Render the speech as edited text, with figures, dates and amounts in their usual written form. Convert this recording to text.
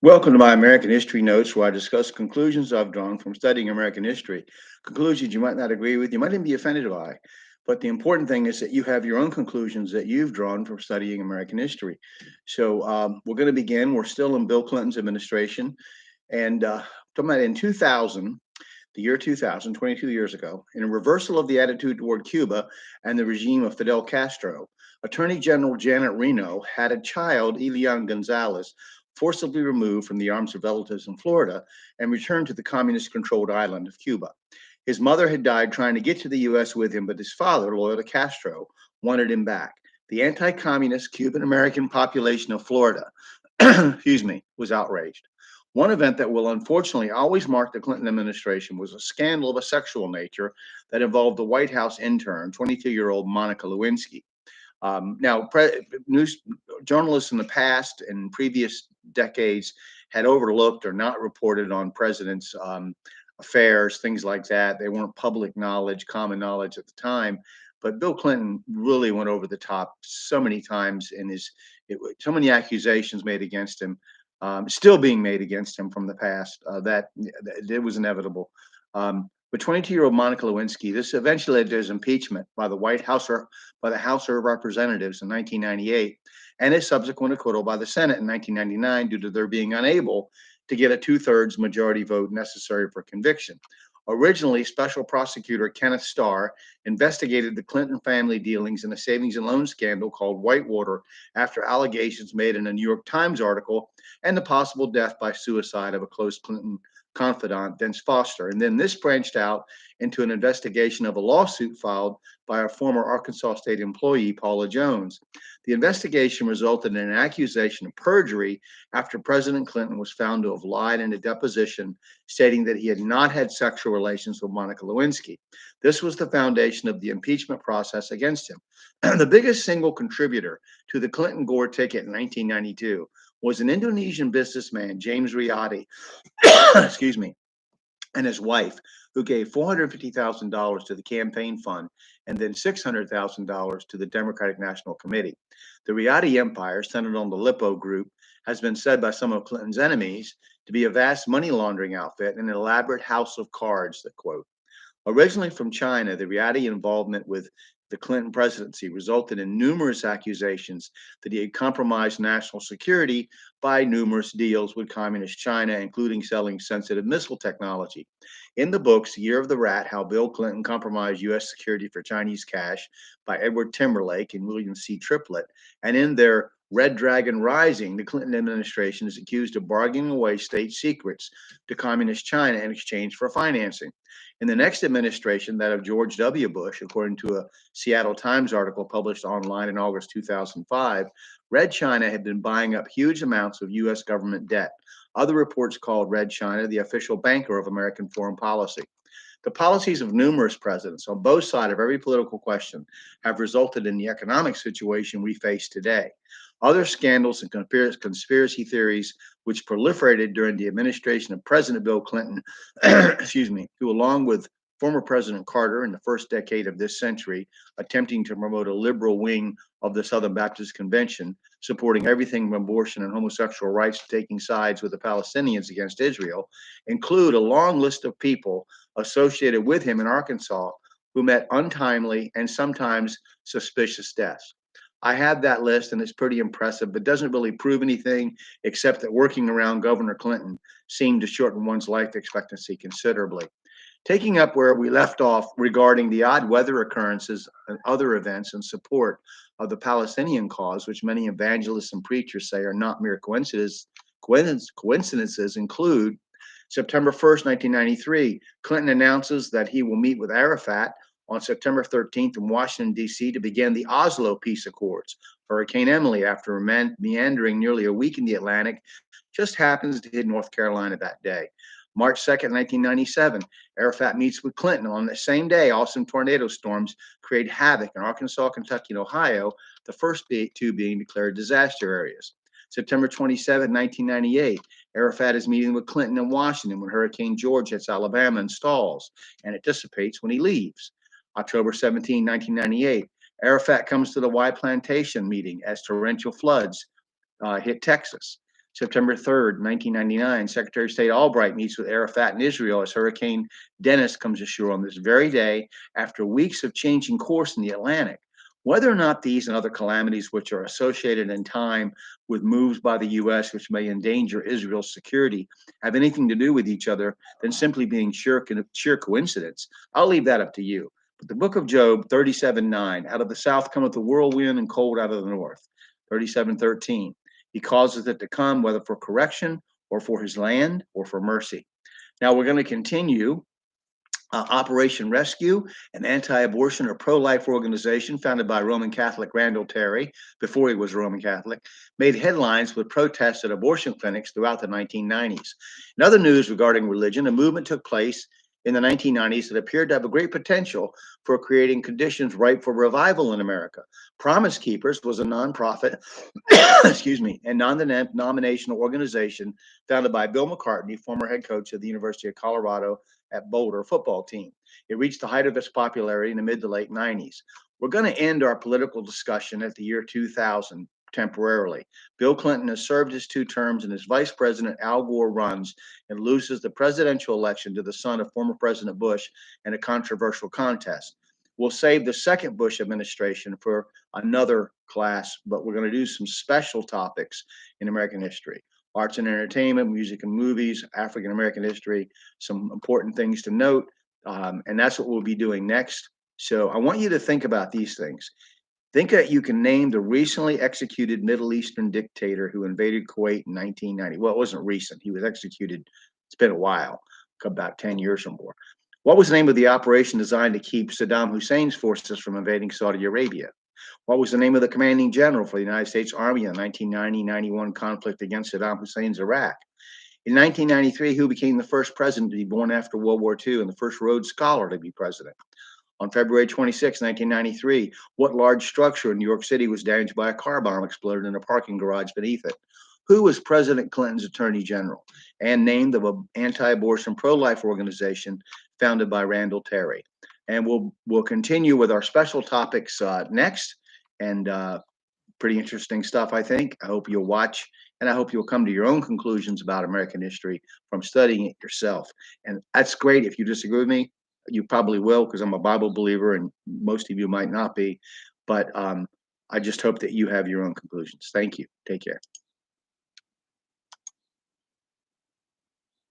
Welcome to my American History Notes, where I discuss conclusions I've drawn from studying American history. Conclusions you might not agree with, you might even be offended by. But the important thing is that you have your own conclusions that you've drawn from studying American history. So we're going to begin. We're still in Bill Clinton's administration. And talking about in 2000, the year 2000, 22 years ago, in a reversal of the attitude toward Cuba and the regime of Fidel Castro, Attorney General Janet Reno had a child, Elian Gonzalez, forcibly removed from the arms of relatives in Florida and returned to the communist controlled island of Cuba. His mother had died trying to get to the U.S. with him, but his father, loyal to Castro, wanted him back. The anti communist Cuban American population of Florida, excuse me, was outraged. One event that will unfortunately always mark the Clinton administration was a scandal of a sexual nature that involved the White House intern, 22-year-old Monica Lewinsky. News journalists in the past and previous decades had overlooked or not reported on presidents' affairs, things like that. They weren't public knowledge, common knowledge at the time. But Bill Clinton really went over the top so many times in so many accusations made against him, still being made against him from the past, that it was inevitable. But 22-year-old Monica Lewinsky, this eventually led to his impeachment by the House of Representatives in 1998, and his subsequent acquittal by the Senate in 1999 due to their being unable to get a two-thirds majority vote necessary for conviction. Originally, Special Prosecutor Kenneth Starr investigated the Clinton family dealings in a savings and loan scandal called Whitewater after allegations made in a New York Times article and the possible death by suicide of a close Clinton confidant, Vince Foster. And then this branched out into an investigation of a lawsuit filed by a former Arkansas State employee, Paula Jones. The investigation resulted in an accusation of perjury after President Clinton was found to have lied in a deposition stating that he had not had sexual relations with Monica Lewinsky. This was the foundation of the impeachment process against him. The biggest single contributor to the Clinton Gore ticket in 1992 was an Indonesian businessman, James Riyadi, excuse me, and his wife, who gave $450,000 to the campaign fund and then $600,000 to the Democratic National Committee. The Riyadi empire, centered on the Lippo Group, has been said by some of Clinton's enemies to be a vast money laundering outfit and an elaborate house of cards, that quote. Originally from China, the Riyadi involvement with the Clinton presidency resulted in numerous accusations that he had compromised national security by numerous deals with communist China, including selling sensitive missile technology. In the books, Year of the Rat, How Bill Clinton Compromised U.S. Security for Chinese Cash by Edward Timberlake and William C. Triplett, and in their Red Dragon Rising, the Clinton administration is accused of bargaining away state secrets to communist China in exchange for financing. In the next administration, that of George W. Bush, according to a Seattle Times article published online in August 2005, Red China had been buying up huge amounts of U.S. government debt. Other reports called Red China the official banker of American foreign policy. The policies of numerous presidents on both sides of every political question have resulted in the economic situation we face today. Other scandals and conspiracy theories which proliferated during the administration of President Bill Clinton, excuse me, who, along with former President Carter in the first decade of this century, attempting to promote a liberal wing of the Southern Baptist Convention, supporting everything from abortion and homosexual rights to taking sides with the Palestinians against Israel, include a long list of people associated with him in Arkansas who met untimely and sometimes suspicious deaths. I have that list and it's pretty impressive, but doesn't really prove anything except that working around Governor Clinton seemed to shorten one's life expectancy considerably. Taking up where we left off regarding the odd weather occurrences and other events in support of the Palestinian cause, which many evangelists and preachers say are not mere coincidences include September 1st, 1993, Clinton announces that he will meet with Arafat on September 13th in Washington, D.C. to begin the Oslo Peace Accords. Hurricane Emily, after meandering nearly a week in the Atlantic, just happens to hit North Carolina that day. March 2nd, 1997, Arafat meets with Clinton. On the same day, awesome tornado storms create havoc in Arkansas, Kentucky, and Ohio, the first two being declared disaster areas. September 27, 1998, Arafat is meeting with Clinton in Washington when Hurricane George hits Alabama and stalls, and it dissipates when he leaves. October 17, 1998, Arafat comes to the Y Plantation meeting as torrential floods hit Texas. September 3rd, 1999, Secretary of State Albright meets with Arafat in Israel as Hurricane Dennis comes ashore on this very day after weeks of changing course in the Atlantic. Whether or not these and other calamities, which are associated in time with moves by the U.S. which may endanger Israel's security, have anything to do with each other than simply being sheer coincidence, I'll leave that up to you. But the book of Job 37:9, out of the south cometh the whirlwind and cold out of the north. 37:13, he causes it to come, whether for correction or for his land or for mercy. Now we're going to continue. Operation Rescue, an anti-abortion or pro-life organization founded by Roman Catholic Randall Terry, before he was a Roman Catholic, made headlines with protests at abortion clinics throughout the 1990s. In other news regarding religion, a movement took place in the 1990s that appeared to have a great potential for creating conditions ripe for revival in America. Promise Keepers was a nonprofit, excuse me, and non-denominational organization founded by Bill McCartney, former head coach of the University of Colorado at Boulder football team. It reached the height of its popularity in the mid to late 90s. We're going to end our political discussion at the year 2000 temporarily. Bill Clinton has served his 2 terms, and his vice president, Al Gore, runs and loses the presidential election to the son of former President Bush in a controversial contest. We'll save the second Bush administration for another class, but we're going to do some special topics in American history. Arts and entertainment, music and movies, African American history, some important things to note. And that's what we'll be doing next. So I want you to think about these things. Think that you can name the recently executed Middle Eastern dictator who invaded Kuwait in 1990. Well, it wasn't recent. He was executed. It's been a while, about 10 years or more. What was the name of the operation designed to keep Saddam Hussein's forces from invading Saudi Arabia? What was the name of the commanding general for the United States Army in the 1990-91 conflict against Saddam Hussein's Iraq? In 1993, who became the first president to be born after World War II and the first Rhodes Scholar to be president? On February 26, 1993, what large structure in New York City was damaged by a car bomb exploded in a parking garage beneath it? Who was President Clinton's attorney general and named of an anti-abortion pro-life organization founded by Randall Terry? And we'll continue with our special topics next, and pretty interesting stuff, I think. I hope you'll watch, and I hope you'll come to your own conclusions about American history from studying it yourself. And that's great. If you disagree with me, you probably will, because I'm a Bible believer, and most of you might not be. But I just hope that you have your own conclusions. Thank you. Take care.